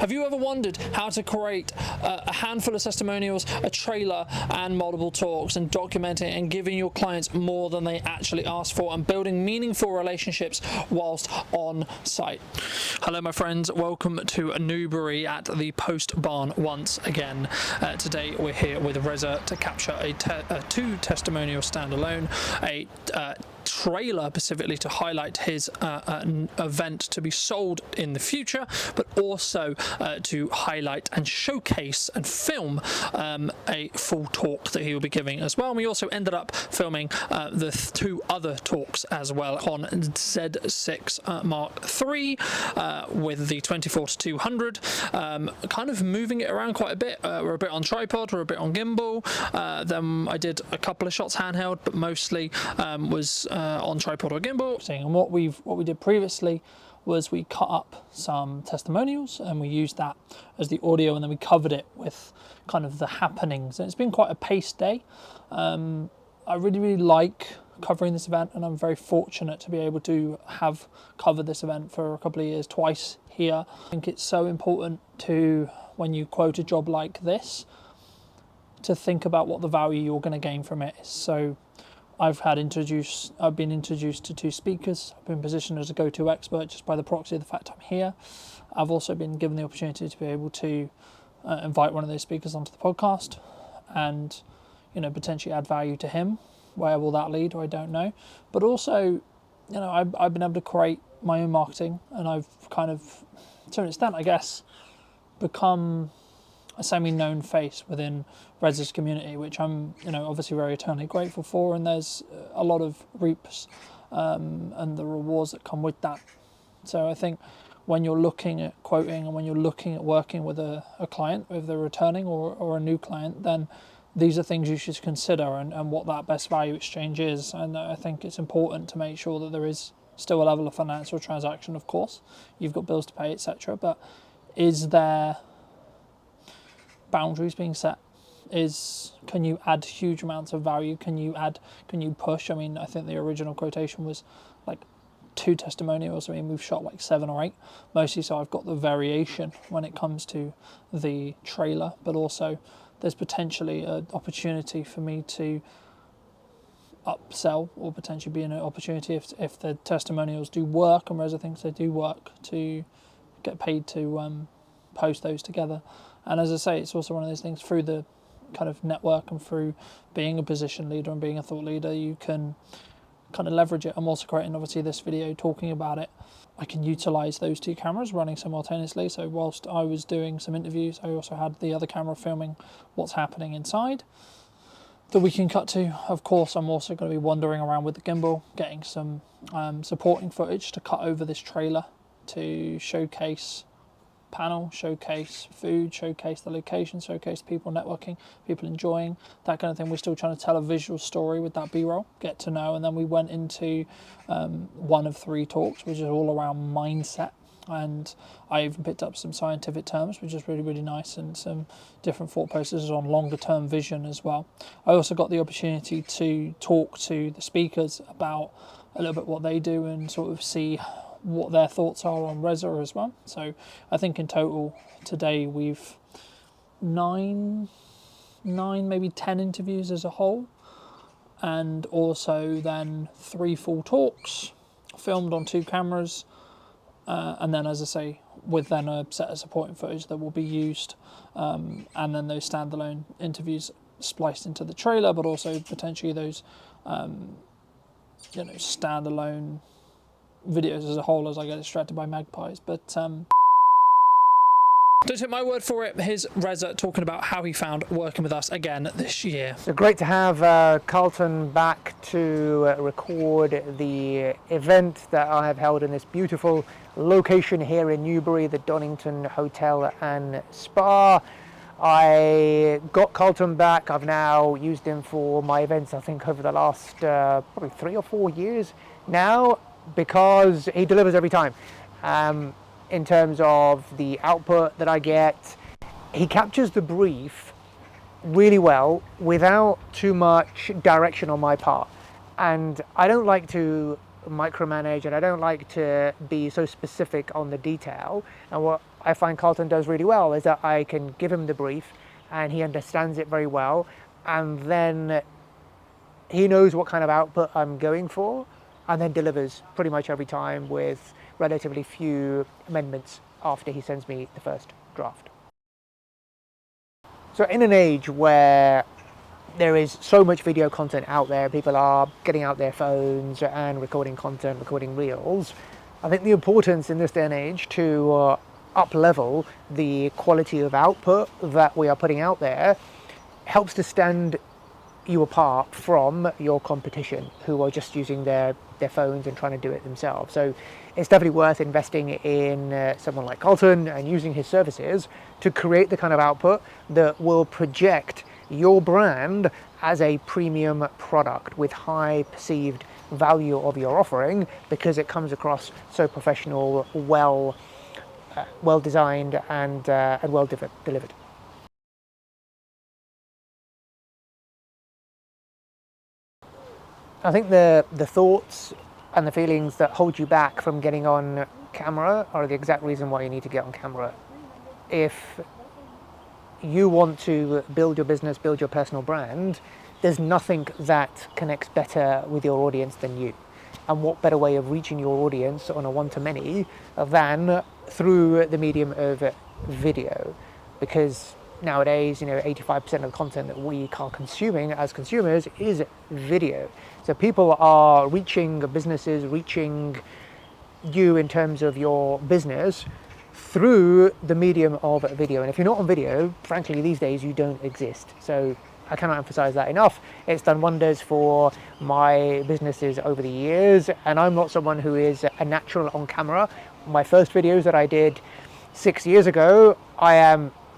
Have you ever wondered how to create a handful of testimonials, a trailer, and multiple talks, and documenting and giving your clients more than they actually asked for, and building meaningful relationships whilst on site? Hello my friends, welcome to Newbury at the Post Barn once again. Today we're here with Reza to capture two testimonial standalone, a trailer specifically to highlight his event to be sold in the future, but also to highlight and showcase and film a full talk that he will be giving as well. And we also ended up filming the two other talks as well on Z6 Mark III with the 24-200, kind of moving it around quite a bit. We're a bit on tripod, we're a bit on gimbal, then I did a couple of shots handheld, but mostly was on tripod or gimbal. And what we did previously was we cut up some testimonials and we used that as the audio, and then we covered it with kind of the happenings. And it's been quite a paced day. I really like covering this event, and I'm very fortunate to be able to have covered this event for a couple of years, twice here. I think it's so important to, when you quote a job like this, to think about what the value you're going to gain from it is. So I've been introduced to two speakers. I've been positioned as a go-to expert just by the proxy of the fact I'm here. I've also been given the opportunity to be able to invite one of those speakers onto the podcast and, you know, potentially add value to him. Where will that lead? I don't know. But also, you know, I've been able to create my own marketing, and I've kind of, to an extent, I guess, become a semi-known face within Reza's community, which I'm, you know, obviously very eternally grateful for. And there's a lot of reaps and the rewards that come with that. So I think when you're looking at quoting and when you're looking at working with a client, if they're returning or a new client, then these are things you should consider and what that best value exchange is. And I think it's important to make sure that there is still a level of financial transaction, of course. You've got bills to pay, etc. But is there boundaries being set? Can you add huge amounts of value? Can you push? I mean, I think the original quotation was like 2 testimonials. I mean, we've shot like 7 or 8 mostly, so I've got the variation when it comes to the trailer, but also there's potentially an opportunity for me to upsell, or potentially be an opportunity if the testimonials do work, and Reza thinks they do work, to get paid to post those together. And as I say, it's also one of those things, through the kind of network and through being a position leader and being a thought leader, you can kind of leverage it. I'm also creating, obviously, this video talking about it. I can utilize those 2 cameras running simultaneously. So whilst I was doing some interviews, I also had the other camera filming what's happening inside that we can cut to. Of course, I'm also going to be wandering around with the gimbal, getting some supporting footage to cut over this trailer to showcase panel, showcase food, showcase the location, showcase people networking, people enjoying, that kind of thing. We're still trying to tell a visual story with that B-roll, get to know. And then we went into one of 3 talks, which is all around mindset. And I even picked up some scientific terms, which is really, really nice, and some different thought processes on longer term vision as well. I also got the opportunity to talk to the speakers about a little bit what they do and sort of see what their thoughts are on Reza as well. So I think in total today we've 9, maybe 10 interviews as a whole, and also then 3 full talks filmed on 2 cameras, and then, as I say, with then a set of supporting footage that will be used, and then those standalone interviews spliced into the trailer, but also potentially those standalone videos as a whole, as I get distracted by magpies. But don't take my word for it. Here's Reza talking about how he found working with us again this year. So great to have Carlton back to record the event that I have held in this beautiful location here in Newbury, the Donington Hotel and Spa. I got Carlton back. I've now used him for my events, I think, over the last probably 3 or 4 years now, because he delivers every time. In terms of the output that I get, he captures the brief really well without too much direction on my part. And I don't like to micromanage, and I don't like to be so specific on the detail. And what I find Carlton does really well is that I can give him the brief and he understands it very well, and then he knows what kind of output I'm going for, and then delivers pretty much every time with relatively few amendments after he sends me the first draft. So in an age where there is so much video content out there, people are getting out their phones and recording content, recording reels, I think the importance in this day and age to up-level the quality of output that we are putting out there helps to stand you apart from your competition who are just using their phones and trying to do it themselves. So it's definitely worth investing in someone like Carlton and using his services to create the kind of output that will project your brand as a premium product with high perceived value of your offering, because it comes across so professional, well designed and well delivered. I think the thoughts and the feelings that hold you back from getting on camera are the exact reason why you need to get on camera. If you want to build your business, build your personal brand, there's nothing that connects better with your audience than you. And what better way of reaching your audience on a one-to-many than through the medium of video? Because nowadays, 85% of the content that we are consuming as consumers is video. So people are reaching businesses, reaching you in terms of your business through the medium of video. And if you're not on video, frankly, these days you don't exist. So I cannot emphasize that enough. It's done wonders for my businesses over the years, and I'm not someone who is a natural on camera. My first videos that I did 6 years ago,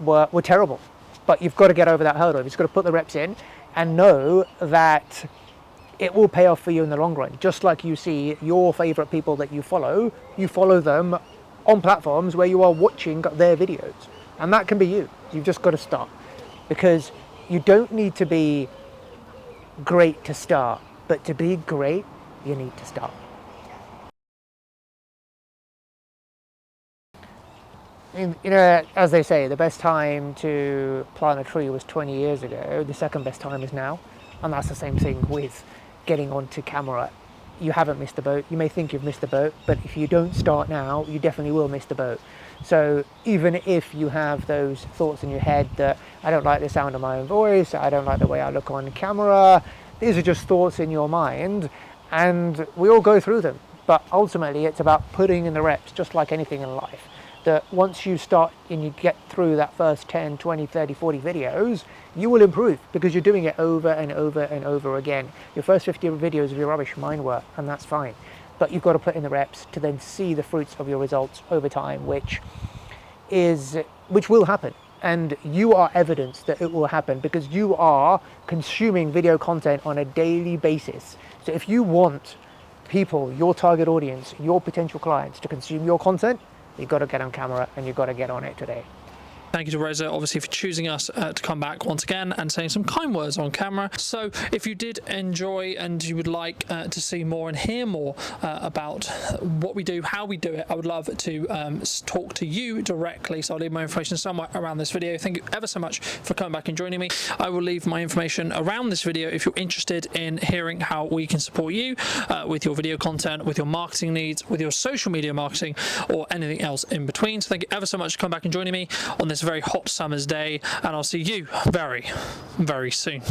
were terrible. But you've got to get over that hurdle. You've just got to put the reps in and know that it will pay off for you in the long run. Just like you see your favorite people that you follow them on platforms where you are watching their videos. And that can be you. You've just got to start. Because you don't need to be great to start, but to be great, you need to start. As they say, the best time to plant a tree was 20 years ago. The second best time is now. And that's the same thing with getting onto camera. You haven't missed the boat. You may think you've missed the boat, but if you don't start now, you definitely will miss the boat. So even if you have those thoughts in your head that I don't like the sound of my own voice, I don't like the way I look on camera, these are just thoughts in your mind, and we all go through them. But ultimately, it's about putting in the reps, just like anything in life. That once you start and you get through that first 10, 20, 30, 40 videos, you will improve because you're doing it over and over and over again. Your first 50 videos of your rubbish, mine were, and that's fine. But you've got to put in the reps to then see the fruits of your results over time, which will happen. And you are evidence that it will happen because you are consuming video content on a daily basis. So if you want people, your target audience, your potential clients to consume your content, you've got to get on camera and you've got to get on it today. Thank you to Reza, obviously, for choosing us to come back once again and saying some kind words on camera. So if you did enjoy and you would like to see more and hear more about what we do, how we do it, I would love to talk to you directly. So I'll leave my information somewhere around this video. Thank you ever so much for coming back and joining me. I will leave my information around this video if you're interested in hearing how we can support you with your video content, with your marketing needs, with your social media marketing, or anything else in between. So thank you ever so much for coming back and joining me on this very hot summer's day, and I'll see you very, very soon.